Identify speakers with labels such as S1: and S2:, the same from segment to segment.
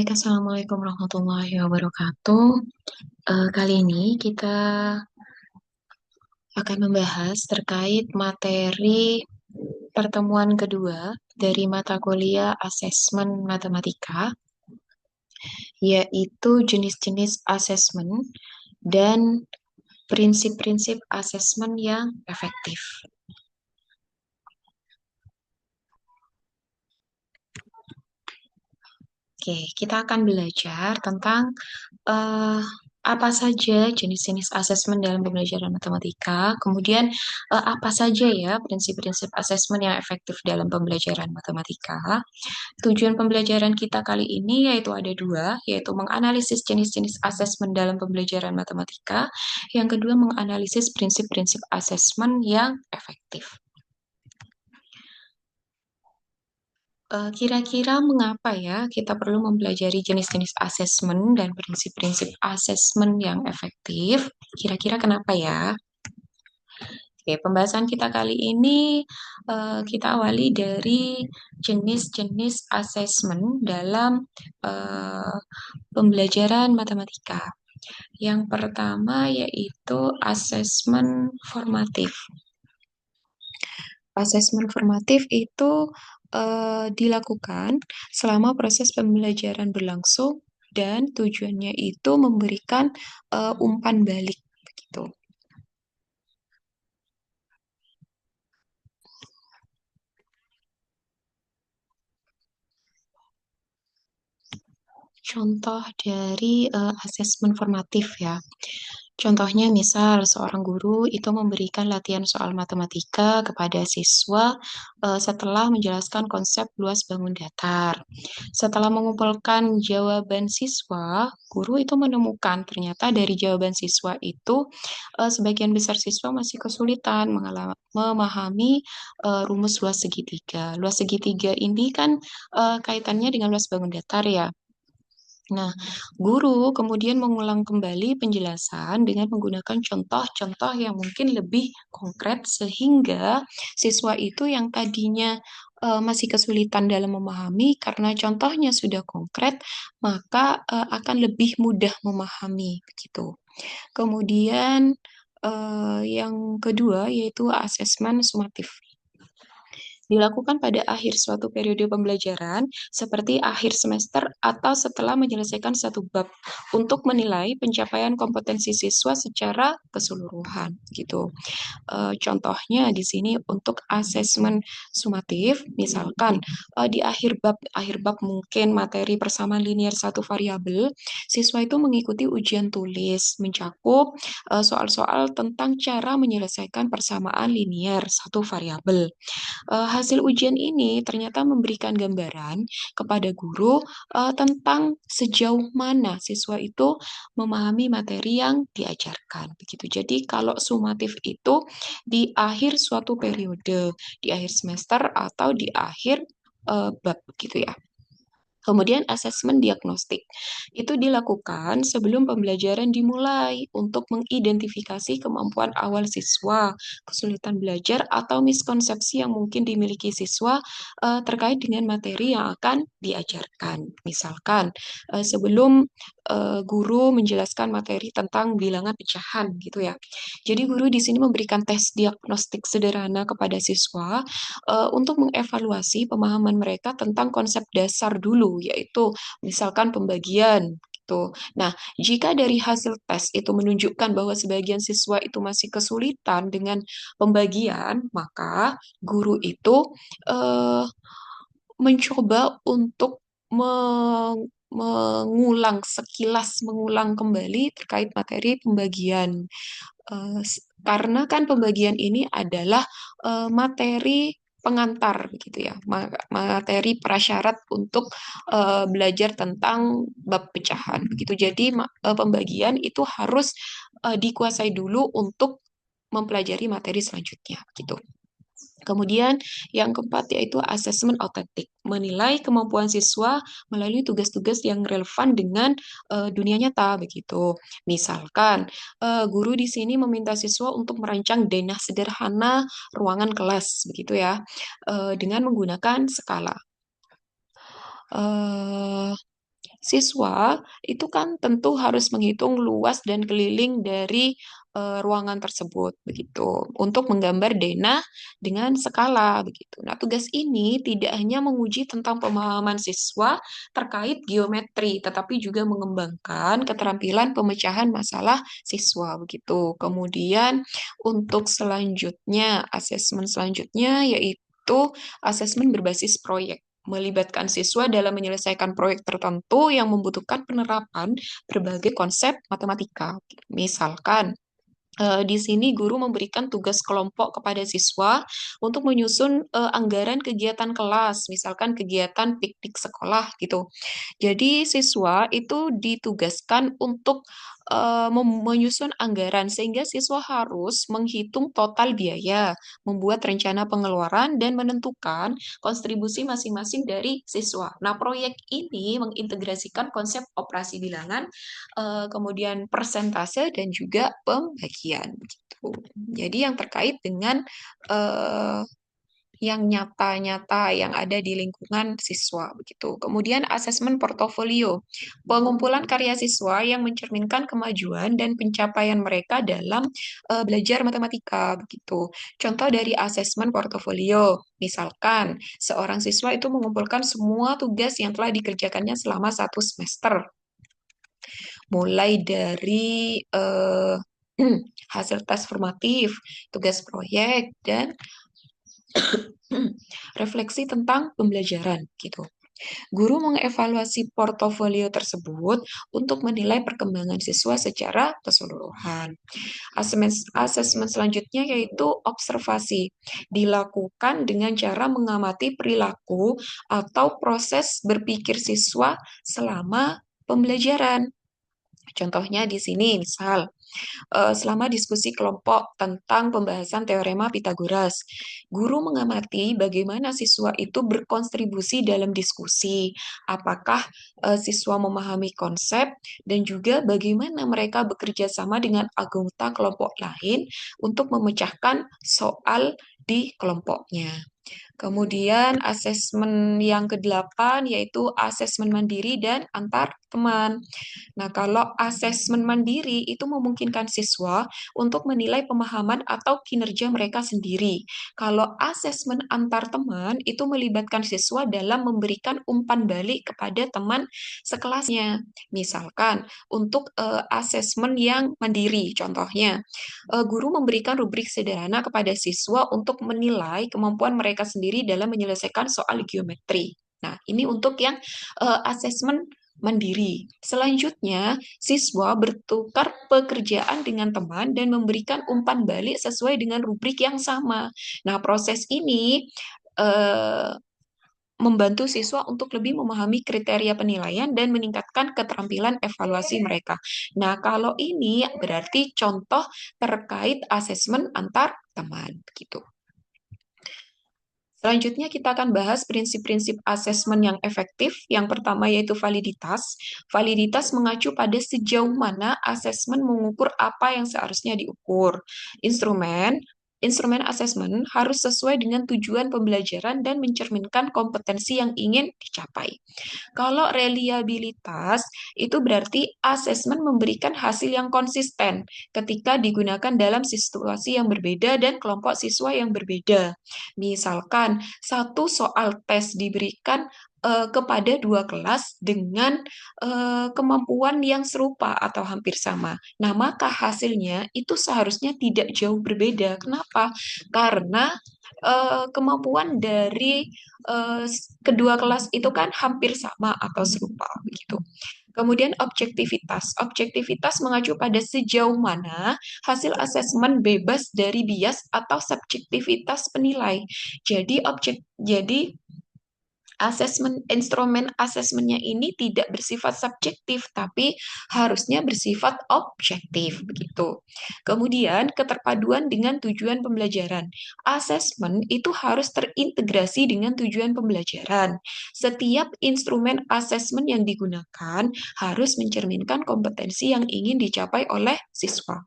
S1: Assalamualaikum warahmatullahi wabarakatuh. Kali ini kita akan membahas terkait materi pertemuan kedua dari mata kuliah Asesmen Matematika, yaitu jenis-jenis asesmen dan prinsip-prinsip asesmen yang efektif. Oke, kita akan belajar tentang eh, apa saja jenis-jenis asesmen dalam pembelajaran matematika, kemudian apa saja ya prinsip-prinsip asesmen yang efektif dalam pembelajaran matematika. Tujuan pembelajaran kita kali ini yaitu ada dua, yaitu menganalisis jenis-jenis asesmen dalam pembelajaran matematika, yang kedua menganalisis prinsip-prinsip asesmen yang efektif. Kira-kira mengapa ya kita perlu mempelajari jenis-jenis asesmen dan prinsip-prinsip asesmen yang efektif? Kira-kira kenapa ya? Oke, pembahasan kita kali ini kita awali dari jenis-jenis asesmen dalam eh, pembelajaran matematika. Yang pertama yaitu asesmen formatif. Asesmen formatif itu dilakukan selama proses pembelajaran berlangsung dan tujuannya itu memberikan umpan balik begitu. Contoh dari asesmen formatif ya. Contohnya misal seorang guru itu memberikan latihan soal matematika kepada siswa setelah menjelaskan konsep luas bangun datar. Setelah mengumpulkan jawaban siswa, guru itu menemukan ternyata dari jawaban siswa itu sebagian besar siswa masih kesulitan memahami rumus luas segitiga. Luas segitiga ini kan kaitannya dengan luas bangun datar ya. Nah, guru kemudian mengulang kembali penjelasan dengan menggunakan contoh-contoh yang mungkin lebih konkret sehingga siswa itu yang tadinya masih kesulitan dalam memahami karena contohnya sudah konkret, maka akan lebih mudah memahami begitu. Kemudian yang kedua yaitu asesmen sumatif dilakukan pada akhir suatu periode pembelajaran, seperti akhir semester atau setelah menyelesaikan satu bab, untuk menilai pencapaian kompetensi siswa secara keseluruhan. Gitu. Contohnya di sini untuk asesmen sumatif, misalkan di akhir bab mungkin materi persamaan linear satu variabel, siswa itu mengikuti ujian tulis mencakup soal-soal tentang cara menyelesaikan persamaan linear satu variabel. Hasil ujian ini ternyata memberikan gambaran kepada guru tentang sejauh mana siswa itu memahami materi yang diajarkan. Begitu. Jadi kalau sumatif itu di akhir suatu periode, di akhir semester atau di akhir bab gitu ya. Kemudian asesmen diagnostik. Itu dilakukan sebelum pembelajaran dimulai untuk mengidentifikasi kemampuan awal siswa, kesulitan belajar atau miskonsepsi yang mungkin dimiliki siswa terkait dengan materi yang akan diajarkan. Misalkan sebelum guru menjelaskan materi tentang bilangan pecahan gitu ya. Jadi guru di sini memberikan tes diagnostik sederhana kepada siswa untuk mengevaluasi pemahaman mereka tentang konsep dasar dulu, yaitu misalkan pembagian. Gitu. Nah, jika dari hasil tes itu menunjukkan bahwa sebagian siswa itu masih kesulitan dengan pembagian, maka guru itu eh, mencoba untuk mengulang kembali terkait materi pembagian. Karena kan pembagian ini adalah materi pengantar begitu ya, materi prasyarat untuk belajar tentang bab pecahan begitu. Jadi pembagian itu harus dikuasai dulu untuk mempelajari materi selanjutnya gitu. Kemudian yang keempat yaitu asesmen autentik, menilai kemampuan siswa melalui tugas-tugas yang relevan dengan dunia nyata begitu. Misalkan guru di sini meminta siswa untuk merancang denah sederhana ruangan kelas begitu ya, dengan menggunakan skala. Eh, Siswa itu kan tentu harus menghitung luas dan keliling dari ruangan tersebut begitu untuk menggambar denah dengan skala begitu. Nah, tugas ini tidak hanya menguji tentang pemahaman siswa terkait geometri, tetapi juga mengembangkan keterampilan pemecahan masalah siswa begitu. Kemudian untuk selanjutnya, asesmen selanjutnya yaitu asesmen berbasis proyek melibatkan siswa dalam menyelesaikan proyek tertentu yang membutuhkan penerapan berbagai konsep matematika. Misalkan, di sini guru memberikan tugas kelompok kepada siswa untuk menyusun anggaran kegiatan kelas, misalkan kegiatan piknik sekolah gitu. Jadi siswa itu ditugaskan untuk menyusun anggaran sehingga siswa harus menghitung total biaya, membuat rencana pengeluaran dan menentukan kontribusi masing-masing dari siswa. Nah, proyek ini mengintegrasikan konsep operasi bilangan, kemudian persentase dan juga pembagian begitu. Jadi yang terkait dengan eh, yang nyata-nyata yang ada di lingkungan siswa begitu. Kemudian asesmen portofolio, pengumpulan karya siswa yang mencerminkan kemajuan dan pencapaian mereka dalam belajar matematika begitu. Contoh dari asesmen portofolio, misalkan seorang siswa itu mengumpulkan semua tugas yang telah dikerjakannya selama 1 semester, mulai dari hasil tes formatif, tugas proyek, dan refleksi tentang pembelajaran gitu. Guru mengevaluasi portofolio tersebut untuk menilai perkembangan siswa secara keseluruhan. Asesmen selanjutnya yaitu observasi. Dilakukan dengan cara mengamati perilaku atau proses berpikir siswa selama pembelajaran. Contohnya di sini, misal, selama diskusi kelompok tentang pembahasan teorema Pitagoras. Guru mengamati bagaimana siswa itu berkontribusi dalam diskusi, apakah siswa memahami konsep, dan juga bagaimana mereka bekerja sama dengan anggota kelompok lain untuk memecahkan soal di kelompoknya. Kemudian asesmen yang kedelapan yaitu asesmen mandiri dan antar teman. Nah, kalau asesmen mandiri itu memungkinkan siswa untuk menilai pemahaman atau kinerja mereka sendiri. Kalau asesmen antar teman itu melibatkan siswa dalam memberikan umpan balik kepada teman sekelasnya. Misalkan untuk asesmen yang mandiri, contohnya guru memberikan rubrik sederhana kepada siswa untuk menilai kemampuan mereka sendiri dalam menyelesaikan soal geometri. Nah, ini untuk yang asesmen mandiri. Selanjutnya, siswa bertukar pekerjaan dengan teman dan memberikan umpan balik sesuai dengan rubrik yang sama. Nah, proses ini eh, membantu siswa untuk lebih memahami kriteria penilaian dan meningkatkan keterampilan evaluasi mereka. Nah, kalau ini berarti contoh terkait asesmen antar teman, gitu. Selanjutnya kita akan bahas prinsip-prinsip asesmen yang efektif. Yang pertama yaitu validitas. Validitas mengacu pada sejauh mana asesmen mengukur apa yang seharusnya diukur. Instrumen asesmen harus sesuai dengan tujuan pembelajaran dan mencerminkan kompetensi yang ingin dicapai. Kalau reliabilitas itu berarti asesmen memberikan hasil yang konsisten ketika digunakan dalam situasi yang berbeda dan kelompok siswa yang berbeda. Misalkan satu soal tes diberikan kepada 2 kelas dengan kemampuan yang serupa atau hampir sama. Nah, maka hasilnya itu seharusnya tidak jauh berbeda. Kenapa? Karena kemampuan dari kedua kelas itu kan hampir sama atau serupa begitu. Kemudian objektivitas. Objektivitas mengacu pada sejauh mana hasil asesmen bebas dari bias atau subjektivitas penilai. Jadi instrumen asesmennya ini tidak bersifat subjektif, tapi harusnya bersifat objektif begitu. Kemudian keterpaduan dengan tujuan pembelajaran. Asesmen itu harus terintegrasi dengan tujuan pembelajaran. Setiap instrumen asesmen yang digunakan harus mencerminkan kompetensi yang ingin dicapai oleh siswa.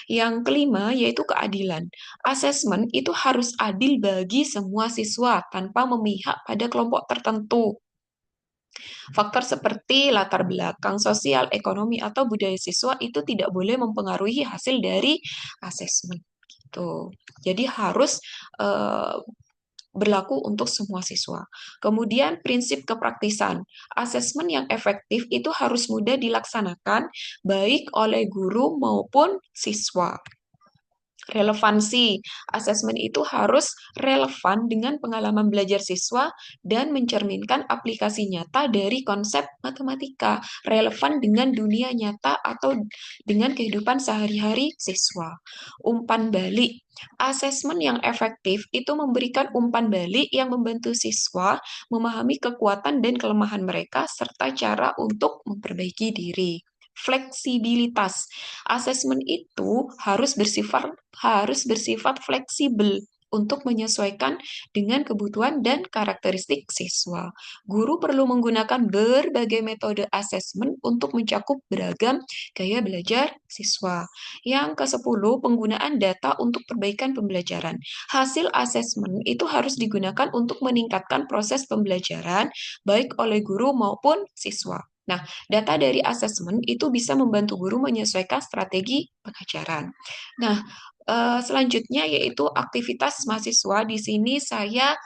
S1: Yang kelima yaitu keadilan. Asesmen itu harus adil bagi semua siswa tanpa memihak pada kelompok tertentu. Faktor seperti latar belakang sosial, ekonomi, atau budaya siswa itu tidak boleh mempengaruhi hasil dari asesmen. Gitu. Jadi harus eh, berlaku untuk semua siswa. Kemudian prinsip kepraktisan. Asesmen yang efektif itu harus mudah dilaksanakan baik oleh guru maupun siswa. Relevansi. Asesmen itu harus relevan dengan pengalaman belajar siswa dan mencerminkan aplikasi nyata dari konsep matematika, relevan dengan dunia nyata atau dengan kehidupan sehari-hari siswa. Umpan balik. Asesmen yang efektif itu memberikan umpan balik yang membantu siswa memahami kekuatan dan kelemahan mereka serta cara untuk memperbaiki diri. Fleksibilitas. Asesmen itu harus bersifat fleksibel untuk menyesuaikan dengan kebutuhan dan karakteristik siswa. Guru perlu menggunakan berbagai metode asesmen untuk mencakup beragam gaya belajar siswa. Yang ke-10, penggunaan data untuk perbaikan pembelajaran. Hasil asesmen itu harus digunakan untuk meningkatkan proses pembelajaran baik oleh guru maupun siswa. Nah, data dari asesmen itu bisa membantu guru menyesuaikan strategi pengajaran. Nah, selanjutnya yaitu aktivitas mahasiswa. Di sini saya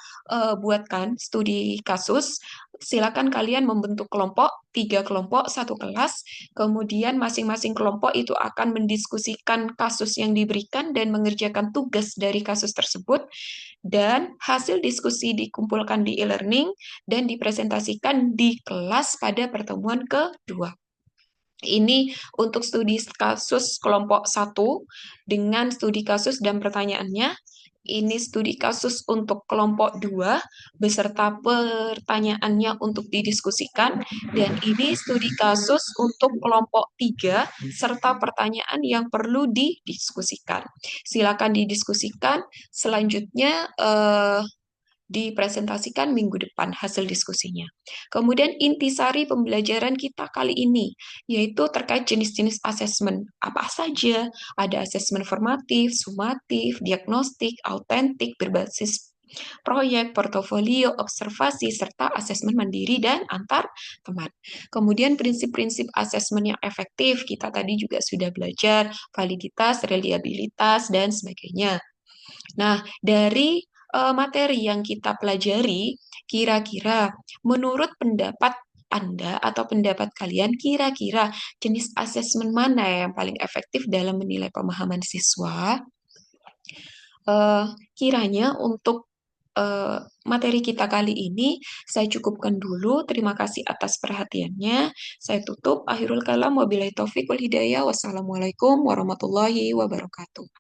S1: buatkan studi kasus. Silakan kalian membentuk kelompok, 3 kelompok, 1 kelas. Kemudian masing-masing kelompok itu akan mendiskusikan kasus yang diberikan dan mengerjakan tugas dari kasus tersebut. Dan hasil diskusi dikumpulkan di e-learning dan dipresentasikan di kelas pada pertemuan kedua. Ini untuk studi kasus kelompok 1 dengan studi kasus dan pertanyaannya. Ini studi kasus untuk kelompok 2 beserta pertanyaannya untuk didiskusikan. Dan ini studi kasus untuk kelompok 3 serta pertanyaan yang perlu didiskusikan. Silakan didiskusikan. Selanjutnya dipresentasikan minggu depan hasil diskusinya. Kemudian intisari pembelajaran kita kali ini yaitu terkait jenis-jenis asesmen. Apa saja? Ada asesmen formatif, sumatif, diagnostik, autentik, berbasis proyek, portofolio, observasi, serta asesmen mandiri dan antar teman. Kemudian prinsip-prinsip asesmen yang efektif, kita tadi juga sudah belajar, validitas, reliabilitas, dan sebagainya. Nah, dari materi yang kita pelajari, kira-kira menurut pendapat Anda atau pendapat kalian, kira-kira jenis asesmen mana yang paling efektif dalam menilai pemahaman siswa? Eh, Kiranya untuk eh, materi kita kali ini saya cukupkan dulu. Terima kasih atas perhatiannya. Saya tutup. Akhirul kalam. Wabillahi taufiq wal hidayah. Wassalamualaikum warahmatullahi wabarakatuh.